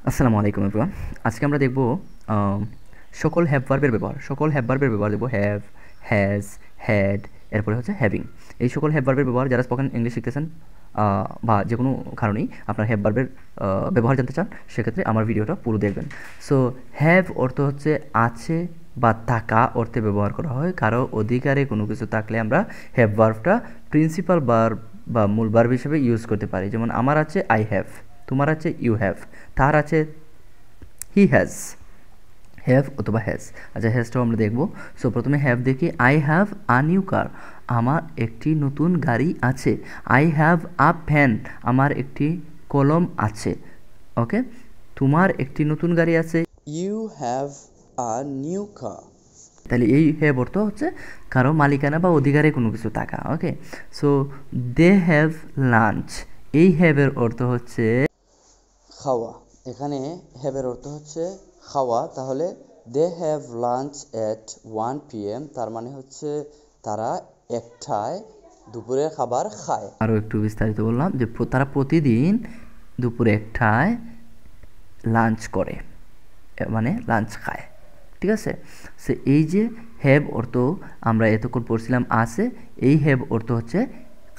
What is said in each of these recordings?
আসসালামু আলাইকুম এভরিওয়ান। আজকে আমরা দেখব সকল হ্যাভ ভার্বের ব্যবহার। সকল হ্যাভ ভার্বের ব্যবহার দেখব হ্যাভ, হ্যাজ, হ্যাড, এরপরে হচ্ছে হ্যাভিং। এই সকল হ্যাভ ভার্বের ব্যবহার যারা স্পোকেন ইংলিশ শিখতেছেন বা যে কোনো কারণেই আপনার হ্যাভ ভার্বের ব্যবহার জানতে চান, সেক্ষেত্রে আমার ভিডিওটা পুরো দেখবেন। সো হ্যাভ অর্থ হচ্ছে আছে বা থাকা অর্থে ব্যবহার করা হয়। কারো অধিকারে কোনো কিছু থাকলে আমরা হ্যাভ ভার্বটা প্রিন্সিপাল ভার্ব বা মূল ভার্ব হিসেবে ইউজ করতে পারি। যেমন আমার আছে আই হ্যাভ, তোমার আছে ইউ হ্যাভ, তার আছে হি হ্যাজ, হ্যাভ অথবা হ্যাজ। আচ্ছা, হ্যাজটাও আমরা দেখব। সো প্রথমে হ্যাভ দেখি। I have a new car, আমার একটি নতুন গাড়ি আছে। আই হ্যাভ আ পেন, আমার একটি কলম আছে। ওকে, তোমার একটি নতুন গাড়ি আছে। You have a new car. তাহলে এই হ্যাভ অর্থ হচ্ছে কারো মালিকানা বা অধিকারে কোনো কিছু থাকা। ওকে, সো দে হ্যাভ লাঞ্চ, এই হ্যাভের অর্থ হচ্ছে খাওয়া। এখানে হ্যাভের অর্থ হচ্ছে খাওয়া। তাহলে they have lunch at 1 PM, তার মানে হচ্ছে তারা একটায় দুপুরের খাবার খায়। আরও একটু বিস্তারিত বললাম যে তারা প্রতিদিন দুপুরে একটায় লাঞ্চ করে, মানে লাঞ্চ খায়। ঠিক আছে, সে এই যে হ্যাভ অর্থ আমরা এতক্ষণ পড়ছিলাম আছে, এই হ্যাভ অর্থ হচ্ছে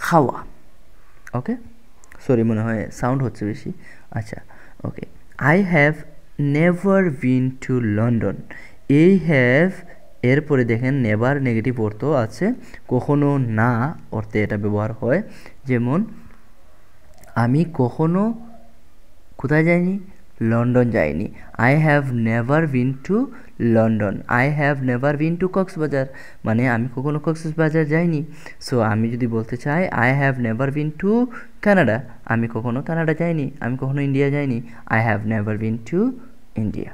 খাওয়া। ওকে, সরি মনে হয় সাউন্ড হচ্ছে বেশি। আচ্ছা, okay. I have never been to London, I have এরপরে দেখেন নেভার নেগেটিভ অর্থ আছে, কখনো না অর্থে এটা ব্যবহার হয়। যেমন আমি কখনো কোথায় যাইনি, লন্ডন যাইনি। I have never been to London, I have never been two Cox's Bazar, মানে আমি কখনো কক্সবাজার যাইনি। সো আমি যদি বলতে চাই I have never been to Canada, আমি কখনো কানাডা যাইনি। আমি কখনো ইন্ডিয়া যাইনি, I have never been to India.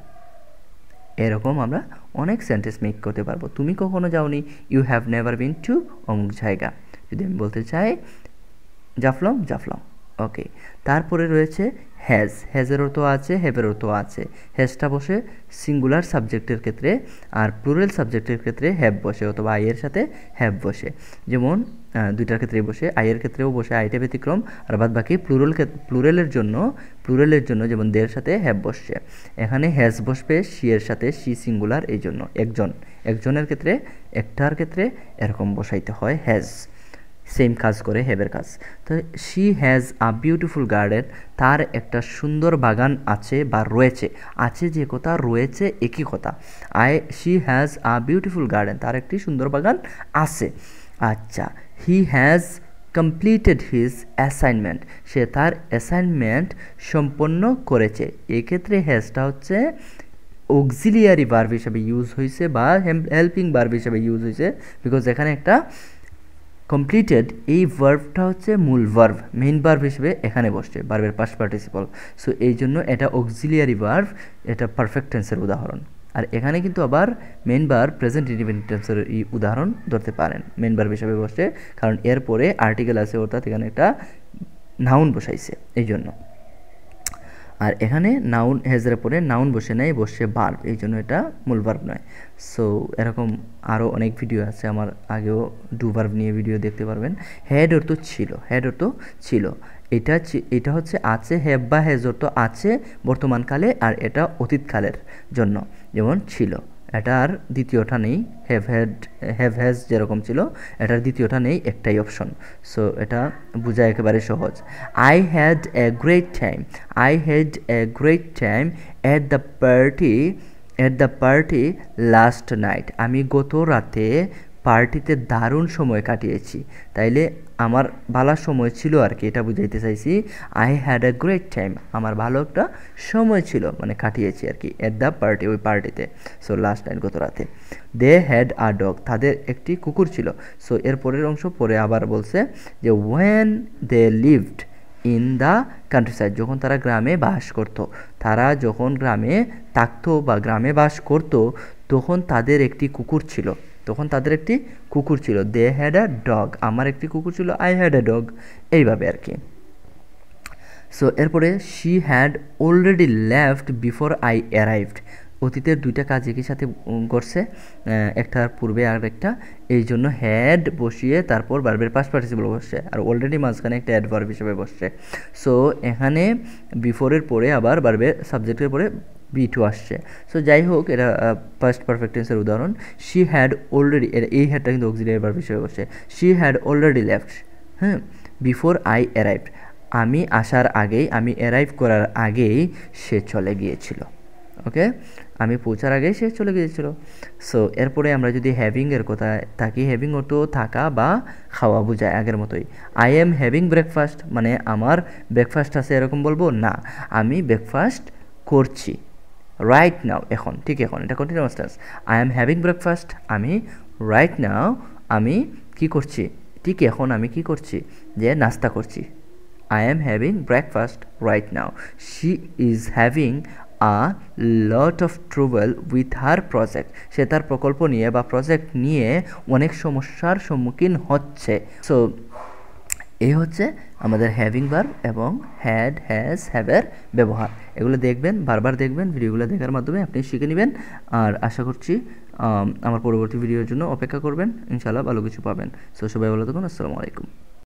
এরকম আমরা অনেক সেন্টেন্স মেক করতে পারবো। তুমি কখনো যাওনি, you have never been to অমুক জায়গা। যদি আমি বলতে চাই জাফলং, জাফলং। ওকে, তারপরে রয়েছে হ্যাজ, হ্যাজের অর্থ আছে, হ্যাভের অর্থ আছে। হ্যাজটা বসে সিঙ্গুলার সাবজেক্টের ক্ষেত্রে, আর প্লুরাল সাবজেক্টের ক্ষেত্রে হ্যাভ বসে, অথবা আইয়ের সাথে হ্যাভ বসে। যেমন দুইটার ক্ষেত্রেই বসে, আইয়ের ক্ষেত্রেও বসে, আইটা ব্যতিক্রম, আর বাদ বাকি প্লুরালের জন্য যেমন দের সাথে হ্যাভ বসছে। এখানে হ্যাজ বসবে শি এর সাথে, শি সিঙ্গুলার, এই জন্য একজনের ক্ষেত্রে, একটার ক্ষেত্রে এরকম বসাইতে হয় হ্যাজ। সেম কাজ করে হ্যাভের কাজ। তো she has a beautiful garden, তার একটা সুন্দর বাগান আছে বা রয়েছে। আছে যে কথা, রয়েছে একই কথা। She has a beautiful garden, তার একটি সুন্দর বাগান আছে। আচ্ছা, he has completed his assignment, সে তার অ্যাসাইনমেন্ট সম্পন্ন করেছে। এক্ষেত্রে হ্যাজটা হচ্ছে অক্সিলিয়ারি ভার্ব হিসেবে ইউজ হয়েছে বা হেল্পিং ভার্ব হিসেবে ইউজ হয়েছে, বিকজ এখানে একটা কমপ্লিটেড, এই ভার্বটা হচ্ছে মূল ভার্ব, মেইন ভার্ব হিসেবে এখানে বসছে, ভার্বের পাস্ট পার্টিসিপল। সো এই জন্য এটা অক্সিলিয়ারি ভার্ব, এটা পারফেক্ট টেন্সের উদাহরণ। আর এখানে কিন্তু আবার মেইন ভার্ব প্রেজেন্ট ইন্ডিপেন্ডেন্ট টেন্সের এই উদাহরণ ধরতে পারেন, মেইন ভার্ব হিসেবে বসছে, কারণ এরপরে আর্টিকেল আছে, অর্থাৎ এখানে একটা নাউন বসাইছে এই জন্য। আর এখানে নাউন হ্যাজের পরে নাউন বসে নেয়, বসছে ভার্ব, এই জন্য এটা মূল ভার্ব নয়। সো এরকম আরও অনেক ভিডিও আছে আমার, আগেও ডু ভার্ব নিয়ে ভিডিও দেখতে পারবেন। হ্যাড অর্থ ছিল, হ্যাড অর্থ ছিল, এটা হচ্ছে আছে, হ্যাভ বা হ্যাজ অর্থ আছে বর্তমানকালে, আর এটা অতীতকালের জন্য, যেমন ছিল। এটার দ্বিতীয়টা নেই, হ্যাভ হ্যাজ যেরকম ছিল, এটার দ্বিতীয়টা নেই, একটাই অপশন। সো এটা বোঝা একেবারে সহজ। I had a great time, I had a great time at the party last night, আমি গত রাতে পার্টিতে দারুণ সময় কাটিয়েছি। তাইলে আমার ভালো সময় ছিল আর কি, এটা বুঝাইতে চাইছি। I had a great time, আমার ভালো একটা সময় ছিল, মানে কাটিয়েছি আর কি, এট দ্য পার্টি, ওই পার্টিতে। সো লাস্ট নাইট, গত রাতে। দে হ্যাড আ ডগ, তাদের একটি কুকুর ছিল। সো এর পরের অংশ পরে আবার বলছে যে when they lived in the countryside, যখন তারা গ্রামে বাস করত, তারা যখন গ্রামে থাকতো বা গ্রামে বাস করত, তখন তাদের একটি কুকুর ছিল, দে হ্যাড আ ডগ, আমার একটি কুকুর ছিল, আই হ্যাড আ ডগ, এইভাবে আর কি। সো এরপরে she had already left before I arrived, অতীতের দুইটা কাজ একই সাথে করছে, একটার পূর্বে আর একটা, এই জন্য হ্যাড বসিয়ে তারপর ভার্বের পাস্ট পার্টিসিপল বসছে, আর অলরেডি মাঝখানে একটা অ্যাডভার্ব হিসেবে বসছে। সো এখানে বিফোরের পরে আবার ভার্বের সাবজেক্টের পরে বি2 আসছে। সো যাই হোক, এটা পাস্ট পারফেক্ট টেন্সের উদাহরণ। শি হ্যাড অলরেডি, এই হ্যাডটা কিন্তু অক্সিলিয়ারি ভার্ব হিসেবে বসছে। শি হ্যাড অলরেডি লেফট, হ্যাঁ, বিফোর আই অ্যারাইভড, আমি আসার আগেই, আমি অ্যারাইভ করার আগেই সে চলে গিয়েছিল। ওকে, আমি পৌঁছার আগেই সে চলে গিয়েছিল। সো এরপরে আমরা যদি হ্যাভিংয়ের কথা থাকি, হ্যাভিং অর্থ থাকা বা খাওয়া বোঝায়, আগের মতোই। আই এম হ্যাভিং ব্রেকফাস্ট, মানে আমার ব্রেকফাস্ট আছে এরকম বলবো না, আমি ব্রেকফাস্ট করছি রাইট নাও, এখন, ঠিক এখন, এটা continuous tense. I am having breakfast, আমি রাইট নাও, আমি কি করছি, ঠিক এখন আমি কি করছি, যে নাস্তা করছি। I am having breakfast right now. She is having a lot of trouble with her project. সে তার প্রকল্প নিয়ে বা প্রজেক্ট নিয়ে অনেক সমস্যার সম্মুখীন হচ্ছে। সো এই হচ্ছে আমাদের হ্যাভিং ভার্ব এবং হ্যাড, হ্যাজ, হ্যাভের ব্যবহার। এগুলো দেখবেন, বারবার দেখবেন, ভিডিওগুলো দেখার মাধ্যমে আপনি শিখে নেবেন। আর আশা করছি আমার পরবর্তী ভিডিওর জন্য অপেক্ষা করবেন, ইনশাআল্লাহ ভালো কিছু পাবেন। সো সবাই ভালো থাকুন, আসসালামু আলাইকুম।